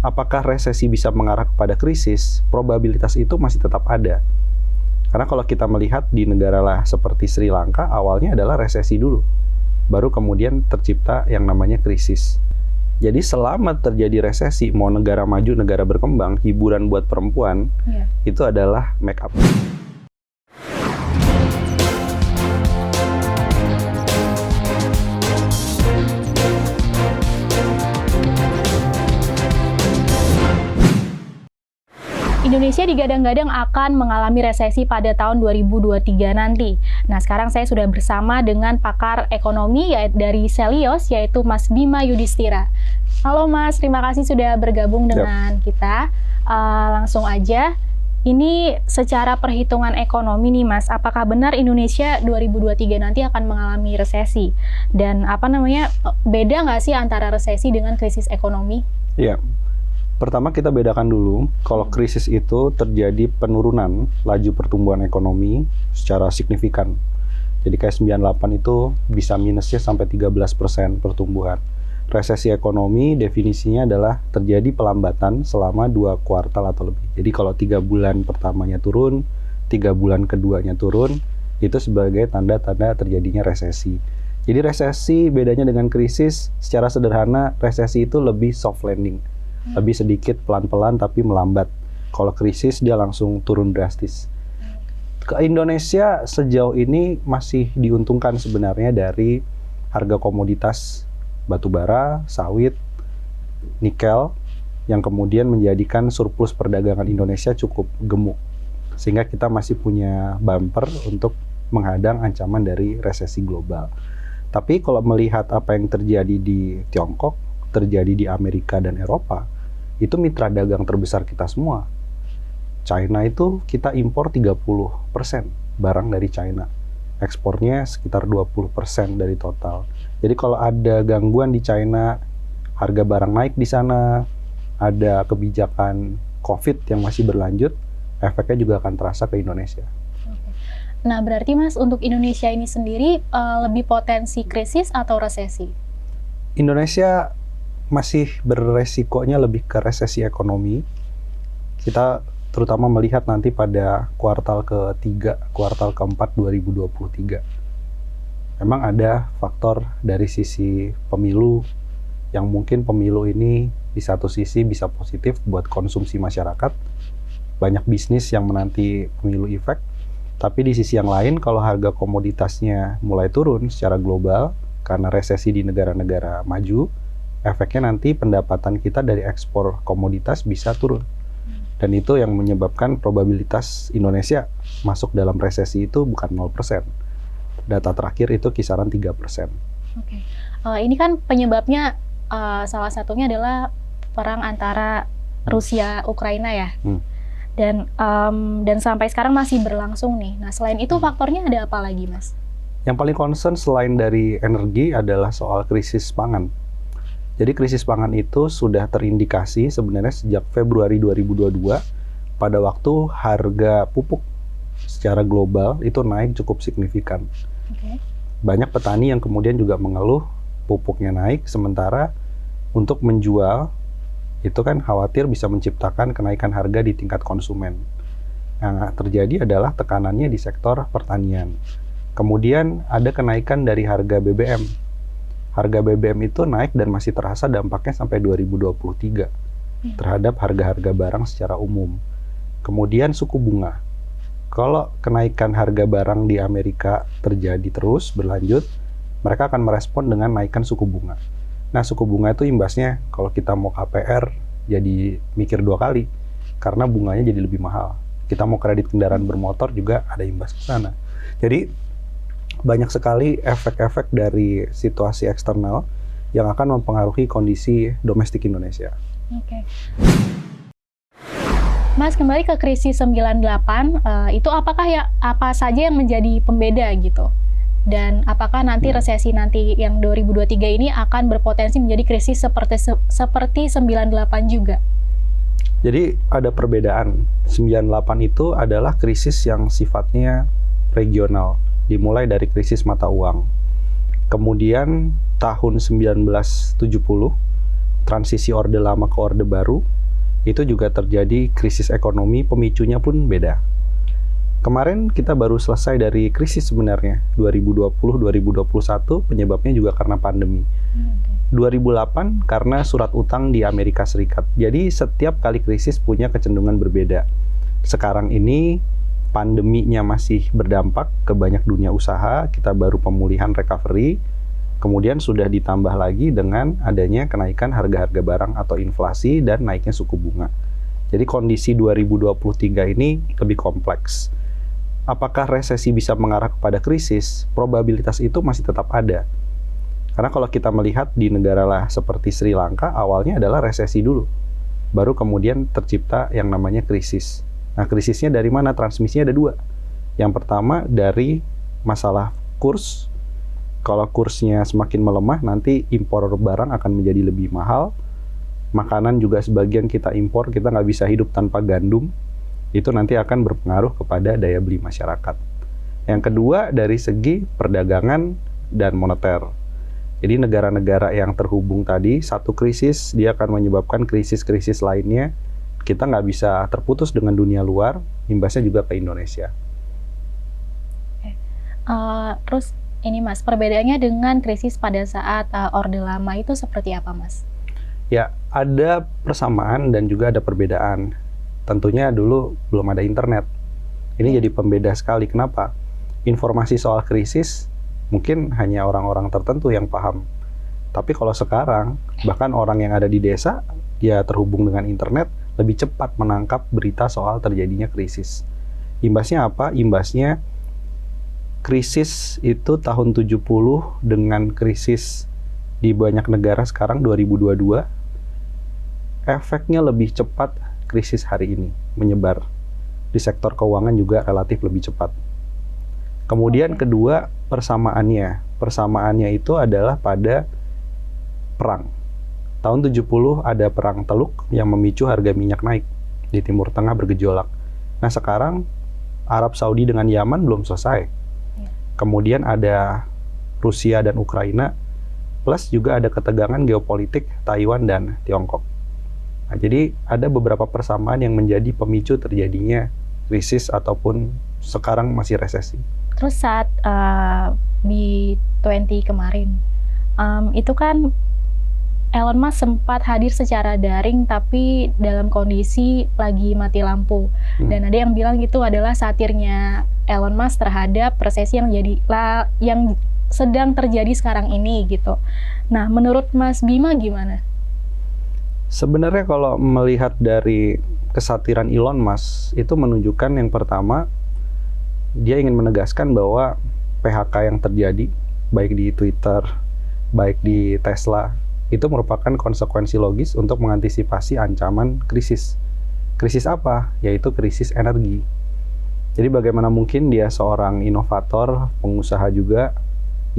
apakah resesi bisa mengarah kepada krisis? Probabilitas itu masih tetap ada. Karena kalau kita melihat di negara lah seperti Sri Lanka, awalnya adalah resesi dulu. Baru kemudian tercipta yang namanya krisis. Jadi selama terjadi resesi, mau negara maju, negara berkembang, hiburan buat perempuan, itu adalah make up. Indonesia digadang-gadang akan mengalami resesi pada tahun 2023 nanti. Nah, sekarang saya sudah bersama dengan pakar ekonomi dari Selios, yaitu Mas Bima Yudhistira. Halo Mas, terima kasih sudah bergabung dengan kita. Langsung aja, ini secara perhitungan ekonomi nih Mas, apakah benar Indonesia 2023 nanti akan mengalami resesi? Dan beda nggak sih antara resesi dengan krisis ekonomi? Iya. Pertama kita bedakan dulu, kalau krisis itu terjadi penurunan laju pertumbuhan ekonomi secara signifikan. Jadi kayak 98 itu bisa minusnya sampai 13% pertumbuhan. Resesi ekonomi definisinya adalah terjadi pelambatan selama 2 kuartal atau lebih. Jadi kalau 3 bulan pertamanya turun, 3 bulan keduanya turun, itu sebagai tanda-tanda terjadinya resesi. Jadi resesi bedanya dengan krisis, secara sederhana resesi itu lebih soft landing. Lebih sedikit pelan-pelan tapi melambat. Kalau krisis dia langsung turun drastis. Ke Indonesia sejauh ini masih diuntungkan sebenarnya dari harga komoditas batubara, sawit, nikel yang kemudian menjadikan surplus perdagangan Indonesia cukup gemuk. Sehingga kita masih punya bumper untuk menghadang ancaman dari resesi global. Tapi kalau melihat apa yang terjadi di Tiongkok, terjadi di Amerika dan Eropa, itu mitra dagang terbesar kita semua. China itu kita impor 30% barang dari China. Ekspornya sekitar 20% dari total. Jadi kalau ada gangguan di China, harga barang naik di sana, ada kebijakan COVID yang masih berlanjut, efeknya juga akan terasa ke Indonesia. Nah, berarti Mas, untuk Indonesia ini sendiri lebih potensi krisis atau resesi? Indonesia masih beresikonya lebih ke resesi ekonomi. Kita terutama melihat nanti pada kuartal ketiga, kuartal keempat 2023. Memang ada faktor dari sisi pemilu, yang mungkin pemilu ini di satu sisi bisa positif buat konsumsi masyarakat. Banyak bisnis yang menanti pemilu efek. Tapi di sisi yang lain, kalau harga komoditasnya mulai turun secara global, karena resesi di negara-negara maju, efeknya nanti pendapatan kita dari ekspor komoditas bisa turun. Dan itu yang menyebabkan probabilitas Indonesia masuk dalam resesi itu bukan 0%. Data terakhir itu kisaran 3%. Oke. Ini kan penyebabnya salah satunya adalah perang antara Rusia Ukraina ya. Dan sampai sekarang masih berlangsung nih. Nah, selain itu faktornya ada apa lagi, Mas? Yang paling concern selain dari energi adalah soal krisis pangan. Jadi krisis pangan itu sudah terindikasi sebenarnya sejak Februari 2022 pada waktu harga pupuk secara global itu naik cukup signifikan. Banyak petani yang kemudian juga mengeluh pupuknya naik, sementara untuk menjual itu kan khawatir bisa menciptakan kenaikan harga di tingkat konsumen. Yang terjadi adalah tekanannya di sektor pertanian. Kemudian ada kenaikan dari harga BBM. Harga BBM itu naik dan masih terasa dampaknya sampai 2023 terhadap harga-harga barang secara umum. Kemudian suku bunga. Kalau kenaikan harga barang di Amerika terjadi terus berlanjut, mereka akan merespon dengan naikkan suku bunga. Nah, suku bunga itu imbasnya kalau kita mau KPR jadi mikir 2 kali karena bunganya jadi lebih mahal. Kita mau kredit kendaraan bermotor juga ada imbas ke sana. Jadi banyak sekali efek-efek dari situasi eksternal yang akan mempengaruhi kondisi domestik Indonesia. Mas, kembali ke krisis 98, itu apa saja yang menjadi pembeda gitu? Dan apakah nanti resesi nanti yang 2023 ini akan berpotensi menjadi krisis seperti 98 juga? Jadi ada perbedaan. 98 itu adalah krisis yang sifatnya regional. Dimulai dari krisis mata uang. Kemudian tahun 1970, transisi Orde Lama ke Orde Baru, itu juga terjadi krisis ekonomi, pemicunya pun beda. Kemarin kita baru selesai dari krisis sebenarnya, 2020-2021 penyebabnya juga karena pandemi. 2008 karena surat utang di Amerika Serikat. Jadi setiap kali krisis punya kecenderungan berbeda. Sekarang ini pandeminya masih berdampak ke banyak dunia usaha, kita baru pemulihan recovery, kemudian sudah ditambah lagi dengan adanya kenaikan harga-harga barang atau inflasi dan naiknya suku bunga. Jadi kondisi 2023 ini lebih kompleks. Apakah resesi bisa mengarah kepada krisis? Probabilitas itu masih tetap ada. Karena kalau kita melihat di negara lah seperti Sri Lanka, awalnya adalah resesi dulu. Baru kemudian tercipta yang namanya krisis. Nah, krisisnya dari mana? Transmisinya ada dua. Yang pertama dari masalah kurs. Kalau kursnya semakin melemah, nanti impor barang akan menjadi lebih mahal. Makanan juga sebagian kita impor, kita nggak bisa hidup tanpa gandum. Itu nanti akan berpengaruh kepada daya beli masyarakat. Yang kedua dari segi perdagangan dan moneter. Jadi negara-negara yang terhubung tadi, satu krisis, dia akan menyebabkan krisis-krisis lainnya. Kita nggak bisa terputus dengan dunia luar, imbasnya juga ke Indonesia. Terus ini Mas, perbedaannya dengan krisis pada saat Orde Lama itu seperti apa Mas? Ya, ada persamaan dan juga ada perbedaan. Tentunya dulu belum ada internet. Ini jadi pembeda sekali. Kenapa? Informasi soal krisis mungkin hanya orang-orang tertentu yang paham. Tapi kalau sekarang, bahkan orang yang ada di desa, dia terhubung dengan internet, lebih cepat menangkap berita soal terjadinya krisis. Imbasnya apa? Imbasnya krisis itu tahun 70 dengan krisis di banyak negara sekarang 2022, efeknya lebih cepat krisis hari ini menyebar. Di sektor keuangan juga relatif lebih cepat. Kemudian kedua, persamaannya itu adalah pada perang. Tahun 70 ada perang Teluk yang memicu harga minyak naik di Timur Tengah bergejolak. Nah sekarang Arab Saudi dengan Yaman belum selesai. Kemudian ada Rusia dan Ukraina, plus juga ada ketegangan geopolitik Taiwan dan Tiongkok. Nah, jadi ada beberapa persamaan yang menjadi pemicu terjadinya krisis ataupun sekarang masih resesi. Terus saat B20 kemarin, itu kan Elon Musk sempat hadir secara daring tapi dalam kondisi lagi mati lampu. Dan ada yang bilang itu adalah satirnya Elon Musk terhadap resesi yang sedang terjadi sekarang ini gitu. Nah, menurut Mas Bima gimana? Sebenarnya kalau melihat dari kesatiran Elon Musk itu menunjukkan yang pertama, dia ingin menegaskan bahwa PHK yang terjadi baik di Twitter, baik di Tesla, itu merupakan konsekuensi logis untuk mengantisipasi ancaman krisis. Krisis apa? Yaitu krisis energi. Jadi bagaimana mungkin dia seorang inovator, pengusaha juga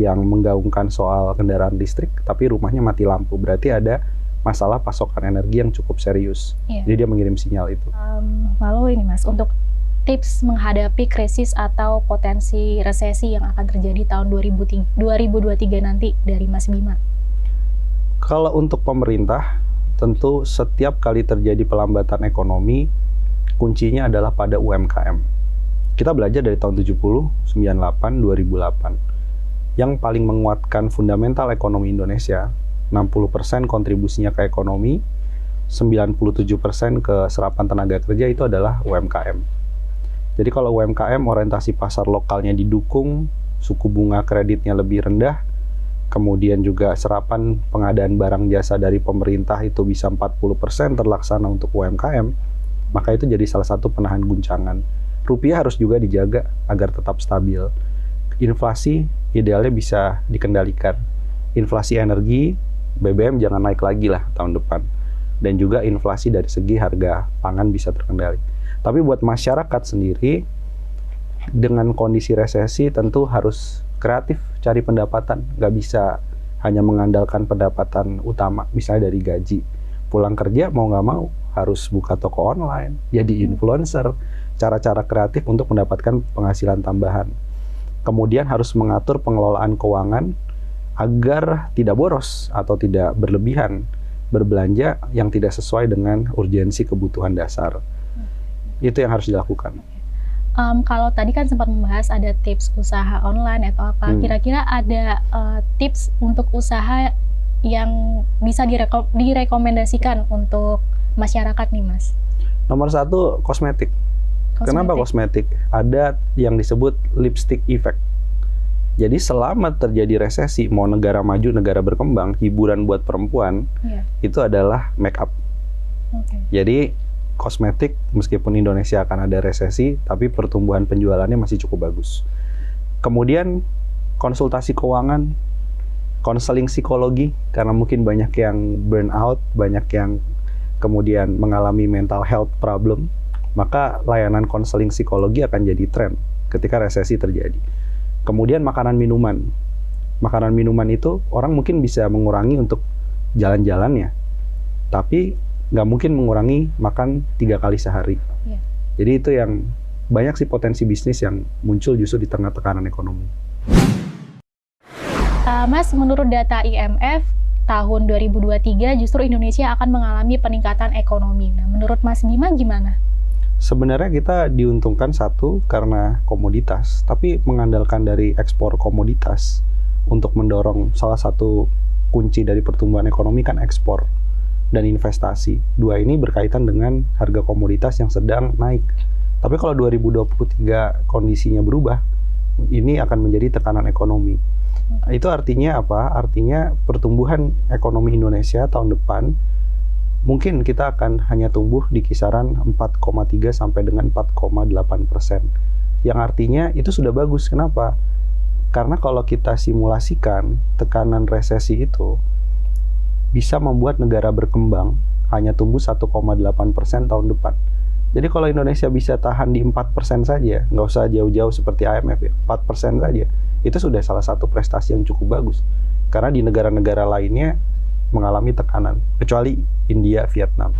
yang menggaungkan soal kendaraan listrik, tapi rumahnya mati lampu. Berarti ada masalah pasokan energi yang cukup serius. Jadi dia mengirim sinyal itu. Lalu ini Mas, untuk tips menghadapi krisis atau potensi resesi yang akan terjadi tahun 2023 nanti dari Mas Bima? Kalau untuk pemerintah, tentu setiap kali terjadi pelambatan ekonomi, kuncinya adalah pada UMKM. Kita belajar dari tahun 70, 98, 2008. Yang paling menguatkan fundamental ekonomi Indonesia, 60% kontribusinya ke ekonomi, 97% ke serapan tenaga kerja itu adalah UMKM. Jadi kalau UMKM orientasi pasar lokalnya didukung, suku bunga kreditnya lebih rendah, kemudian juga serapan pengadaan barang jasa dari pemerintah itu bisa 40% terlaksana untuk UMKM, maka itu jadi salah satu penahan guncangan. Rupiah harus juga dijaga agar tetap stabil. Inflasi idealnya bisa dikendalikan. Inflasi energi, BBM jangan naik lagi lah tahun depan. Dan juga inflasi dari segi harga pangan bisa terkendali. Tapi buat masyarakat sendiri, dengan kondisi resesi tentu harus kreatif cari pendapatan. Nggak bisa hanya mengandalkan pendapatan utama, misalnya dari gaji. Pulang kerja mau nggak mau harus buka toko online, jadi influencer. Cara-cara kreatif untuk mendapatkan penghasilan tambahan. Kemudian harus mengatur pengelolaan keuangan agar tidak boros atau tidak berlebihan. berbelanja yang tidak sesuai dengan urgensi kebutuhan dasar. Itu yang harus dilakukan. Kalau tadi kan sempat membahas ada tips usaha online atau apa, kira-kira ada tips untuk usaha yang bisa direkomendasikan untuk masyarakat nih, Mas? Nomor 1, kosmetik. Kenapa kosmetik? Ada yang disebut lipstick effect. Jadi selama terjadi resesi, mau negara maju, negara berkembang, hiburan buat perempuan itu adalah make up. Jadi kosmetik, meskipun Indonesia akan ada resesi, tapi pertumbuhan penjualannya masih cukup bagus. Kemudian konsultasi keuangan, konseling psikologi, karena mungkin banyak yang burn out, banyak yang kemudian mengalami mental health problem, maka layanan konseling psikologi akan jadi tren ketika resesi terjadi. Kemudian makanan minuman. Makanan minuman itu orang mungkin bisa mengurangi untuk jalan-jalannya, tapi nggak mungkin mengurangi makan 3 kali sehari. Jadi itu yang banyak sih potensi bisnis yang muncul justru di tengah tekanan ekonomi. Mas, menurut data IMF, tahun 2023 justru Indonesia akan mengalami peningkatan ekonomi. Nah, menurut Mas Bima gimana? Sebenarnya kita diuntungkan satu karena komoditas, tapi mengandalkan dari ekspor komoditas untuk mendorong salah satu kunci dari pertumbuhan ekonomi kan ekspor dan investasi. Dua ini berkaitan dengan harga komoditas yang sedang naik. Tapi kalau 2023 kondisinya berubah, ini akan menjadi tekanan ekonomi. Itu artinya apa? Artinya pertumbuhan ekonomi Indonesia tahun depan mungkin kita akan hanya tumbuh di kisaran 4,3 sampai dengan 4,8%. Yang artinya itu sudah bagus. Kenapa? Karena kalau kita simulasikan tekanan resesi itu bisa membuat negara berkembang hanya tumbuh 1,8% tahun depan. Jadi kalau Indonesia bisa tahan di 4% saja, nggak usah jauh-jauh seperti IMF ya, 4% saja, itu sudah salah satu prestasi yang cukup bagus. Karena di negara-negara lainnya mengalami tekanan, kecuali India, Vietnam.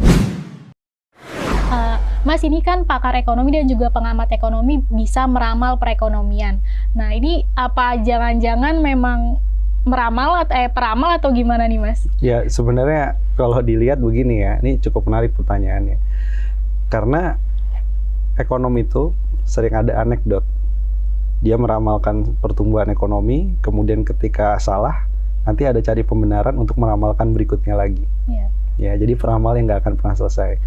Mas, ini kan pakar ekonomi dan juga pengamat ekonomi bisa meramal perekonomian. Nah, ini apa jangan-jangan memang peramal atau gimana nih, Mas? Ya, sebenarnya kalau dilihat begini ya, ini cukup menarik pertanyaannya. Karena ekonom itu sering ada anekdot. Dia meramalkan pertumbuhan ekonomi, kemudian ketika salah, nanti ada cari pembenaran untuk meramalkan berikutnya lagi. Ya, jadi peramal yang nggak akan pernah selesai.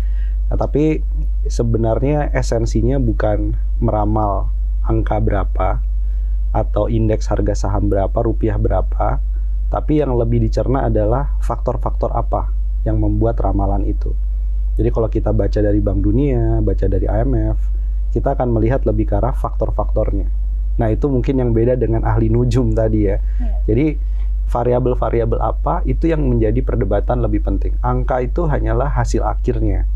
Nah, tapi sebenarnya esensinya bukan meramal angka berapa, atau indeks harga saham berapa, rupiah berapa, tapi yang lebih dicerna adalah faktor-faktor apa yang membuat ramalan itu. Jadi kalau kita baca dari Bank Dunia, baca dari IMF, kita akan melihat lebih ke arah faktor-faktornya. Nah, itu mungkin yang beda dengan ahli nujum tadi ya. Jadi variabel-variabel apa itu yang menjadi perdebatan lebih penting. Angka itu hanyalah hasil akhirnya,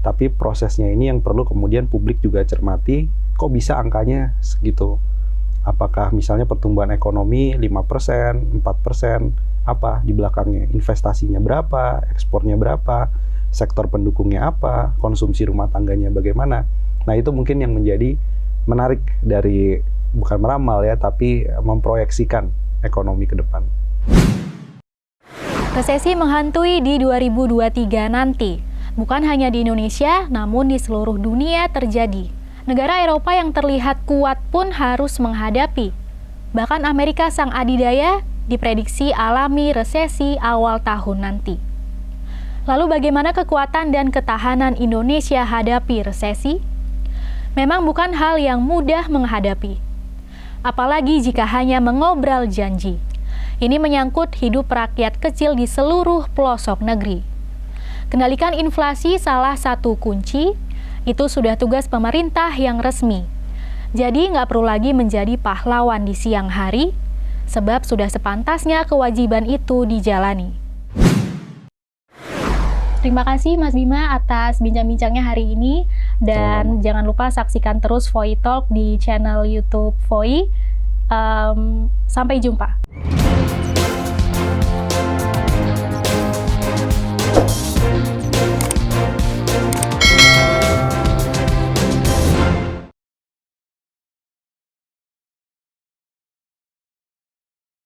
tapi prosesnya ini yang perlu kemudian publik juga cermati, kok bisa angkanya segitu. Apakah misalnya pertumbuhan ekonomi 5%, 4%, apa di belakangnya? Investasinya berapa, ekspornya berapa, sektor pendukungnya apa, konsumsi rumah tangganya bagaimana. Nah, itu mungkin yang menjadi menarik dari, bukan meramal ya, tapi memproyeksikan ekonomi ke depan. Resesi menghantui di 2023 nanti. Bukan hanya di Indonesia, namun di seluruh dunia terjadi. Negara Eropa yang terlihat kuat pun harus menghadapi. Bahkan Amerika sang adidaya diprediksi alami resesi awal tahun nanti. Lalu bagaimana kekuatan dan ketahanan Indonesia hadapi resesi? Memang bukan hal yang mudah menghadapi. Apalagi jika hanya mengobrol janji. Ini menyangkut hidup rakyat kecil di seluruh pelosok negeri. Kendalikan inflasi salah satu kunci. Itu sudah tugas pemerintah yang resmi. Jadi nggak perlu lagi menjadi pahlawan di siang hari, sebab sudah sepantasnya kewajiban itu dijalani. Terima kasih Mas Bima atas bincang-bincangnya hari ini. Dan jangan lupa saksikan terus Voi Talk di channel YouTube Voi. Sampai jumpa.